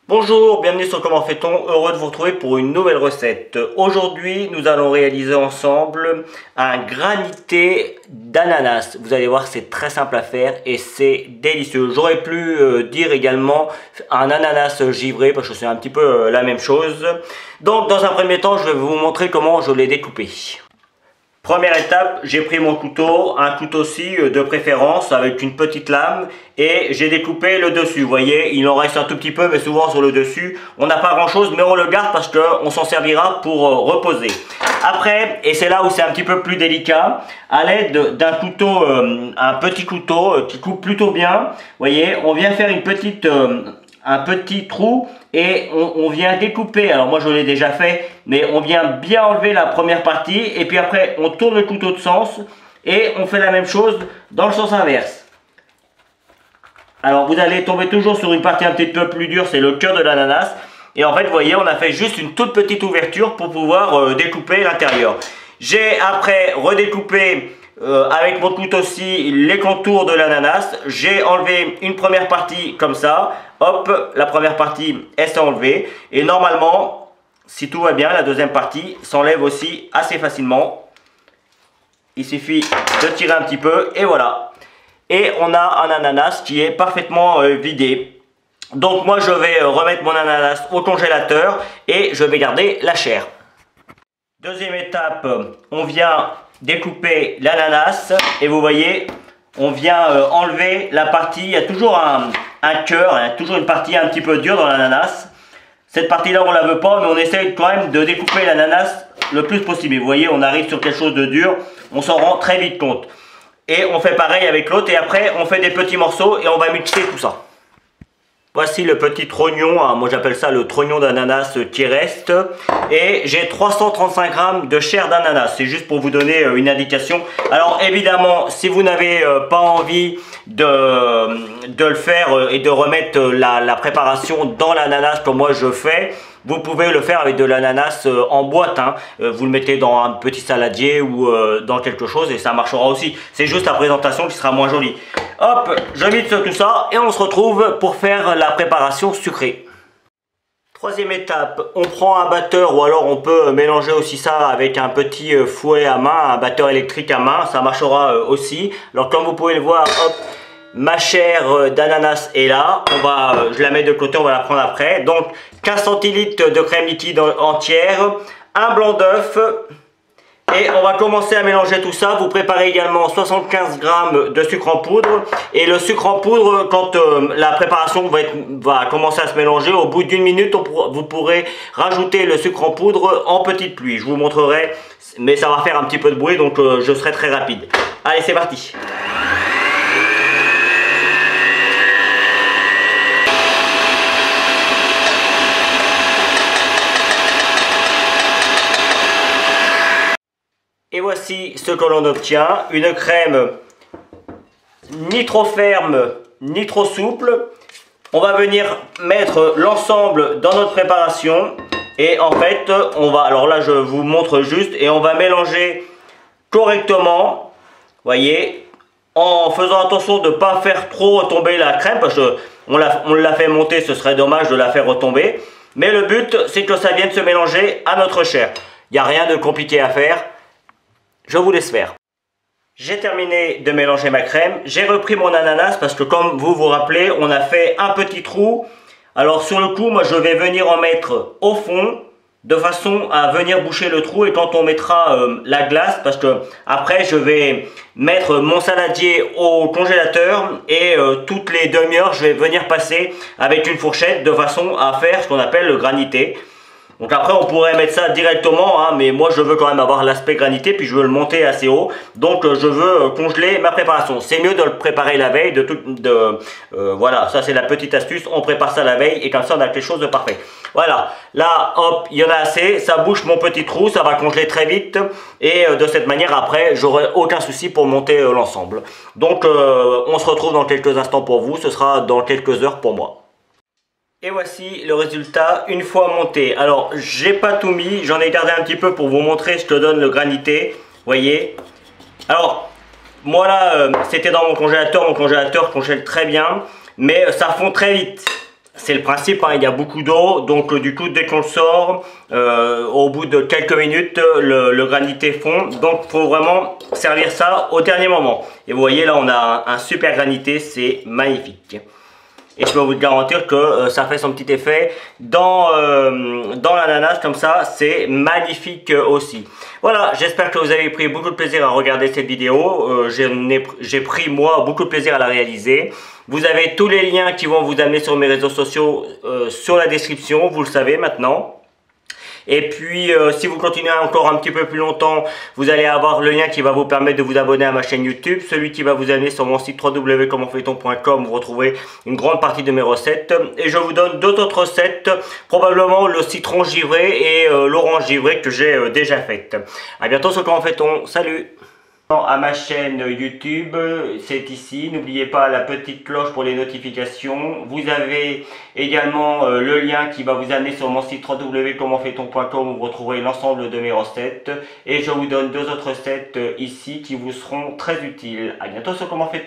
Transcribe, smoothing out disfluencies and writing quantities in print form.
Bonjour, bienvenue sur Comment fait-on, heureux de vous retrouver pour une nouvelle recette. Aujourd'hui, nous allons réaliser ensemble un granité d'ananas. Vous allez voir, c'est très simple à faire et c'est délicieux. J'aurais pu dire également un ananas givré parce que c'est un petit peu la même chose. Donc, dans un premier temps, je vais vous montrer comment je l'ai découpé. Première étape, j'ai pris mon couteau, un couteau-ci de préférence avec une petite lame et j'ai découpé le dessus. Vous voyez, il en reste un tout petit peu mais souvent sur le dessus, on n'a pas grand chose mais on le garde parce qu'on s'en servira pour reposer. Après, et c'est là où c'est un petit peu plus délicat, à l'aide d'un couteau, un petit couteau qui coupe plutôt bien, vous voyez, on vient faire un petit trou et on vient découper. Alors moi je l'ai déjà fait, mais on vient bien enlever la première partie et puis après on tourne le couteau de sens et on fait la même chose dans le sens inverse. Alors vous allez tomber toujours sur une partie un petit peu plus dure, c'est le cœur de l'ananas. Et en fait vous voyez, on a fait juste une toute petite ouverture pour pouvoir découper l'intérieur. J'ai après redécoupé avec mon couteau-ci les contours de l'ananas. J'ai enlevé une première partie comme ça. Hop, la première partie est enlevée. Et normalement, si tout va bien, la deuxième partie s'enlève aussi assez facilement. Il suffit de tirer un petit peu et voilà. Et on a un ananas qui est parfaitement vidé. Donc moi je vais remettre mon ananas au congélateur et je vais garder la chair. Deuxième étape, on vient découper l'ananas et vous voyez, on vient enlever la partie, il y a toujours un cœur, il y a toujours une partie un petit peu dure dans l'ananas. Cette partie-là, on ne la veut pas, mais on essaye quand même de découper l'ananas le plus possible. Et vous voyez, on arrive sur quelque chose de dur, on s'en rend très vite compte. Et on fait pareil avec l'autre et après, on fait des petits morceaux et on va mixer tout ça. Voici le petit trognon, hein, moi j'appelle ça le trognon d'ananas qui reste. Et j'ai 335 g de chair d'ananas, c'est juste pour vous donner une indication. Alors évidemment, si vous n'avez pas envie de le faire et de remettre la préparation dans l'ananas comme moi je fais, vous pouvez le faire avec de l'ananas en boîte. Hein. Vous le mettez dans un petit saladier ou dans quelque chose et ça marchera aussi. C'est juste la présentation qui sera moins jolie. Hop, je mixe tout ça et on se retrouve pour faire la préparation sucrée. Troisième étape, on prend un batteur ou alors on peut mélanger aussi ça avec un petit fouet à main, un batteur électrique à main, ça marchera aussi. Alors comme vous pouvez le voir, hop, ma chair d'ananas est là, je la mets de côté, on va la prendre après. Donc 15 centilitres de crème liquide entière, un blanc d'œuf. Et on va commencer à mélanger tout ça. Vous préparez également 75 g de sucre en poudre. Et le sucre en poudre, quand la préparation va commencer à se mélanger, au bout d'une minute, vous pourrez rajouter le sucre en poudre en petite pluie. Je vous montrerai, mais ça va faire un petit peu de bruit, donc je serai très rapide. Allez, c'est parti. Et voici ce que l'on obtient, une crème ni trop ferme, ni trop souple. On va venir mettre l'ensemble dans notre préparation. Et en fait, alors là je vous montre juste, et on va mélanger correctement, voyez, en faisant attention de ne pas faire trop retomber la crème, parce qu'on l'a fait monter, ce serait dommage de la faire retomber. Mais le but, c'est que ça vienne se mélanger à notre chair. Il n'y a rien de compliqué à faire. Je vous laisse faire. J'ai terminé de mélanger ma crème. J'ai repris mon ananas parce que comme vous vous rappelez, on a fait un petit trou. Alors sur le coup, moi je vais venir en mettre au fond de façon à venir boucher le trou. Et quand on mettra la glace, parce que après je vais mettre mon saladier au congélateur et toutes les demi-heures je vais venir passer avec une fourchette de façon à faire ce qu'on appelle le granité. Donc après on pourrait mettre ça directement, hein, mais moi je veux quand même avoir l'aspect granité, puis je veux le monter assez haut. Donc je veux congeler ma préparation. C'est mieux de le préparer la veille, voilà, ça c'est la petite astuce, on prépare ça la veille et comme ça on a quelque chose de parfait. Voilà, là hop, il y en a assez, ça bouche mon petit trou, ça va congeler très vite. Et de cette manière après j'aurai aucun souci pour monter l'ensemble. Donc on se retrouve dans quelques instants pour vous, ce sera dans quelques heures pour moi. Et voici le résultat une fois monté. Alors j'ai pas tout mis, j'en ai gardé un petit peu pour vous montrer ce que donne le granité. Voyez. Alors moi là c'était dans mon congélateur congèle très bien, mais ça fond très vite. C'est le principe, hein, il y a beaucoup d'eau, donc du coup dès qu'on le sort, au bout de quelques minutes, le granité fond. Donc il faut vraiment servir ça au dernier moment. Et vous voyez là on a un super granité, c'est magnifique. Et je peux vous garantir que ça fait son petit effet dans l'ananas comme ça, c'est magnifique aussi. Voilà, j'espère que vous avez pris beaucoup de plaisir à regarder cette vidéo. J'ai pris moi beaucoup de plaisir à la réaliser. Vous avez tous les liens qui vont vous amener sur mes réseaux sociaux sur la description, vous le savez maintenant. Et puis, si vous continuez encore un petit peu plus longtemps, vous allez avoir le lien qui va vous permettre de vous abonner à ma chaîne YouTube, celui qui va vous amener sur mon site www.commenfaiton.com. Vous retrouvez une grande partie de mes recettes. Et je vous donne deux autres recettes, probablement le citron givré et l'orange givré que j'ai déjà faites. À bientôt sur Comment fait-on. Salut! À ma chaîne YouTube, c'est ici. N'oubliez pas la petite cloche pour les notifications. Vous avez également le lien qui va vous amener sur mon site www.commenfaiton.com où vous retrouverez l'ensemble de mes recettes. Et je vous donne deux autres recettes ici qui vous seront très utiles. À bientôt sur Comment fait-on.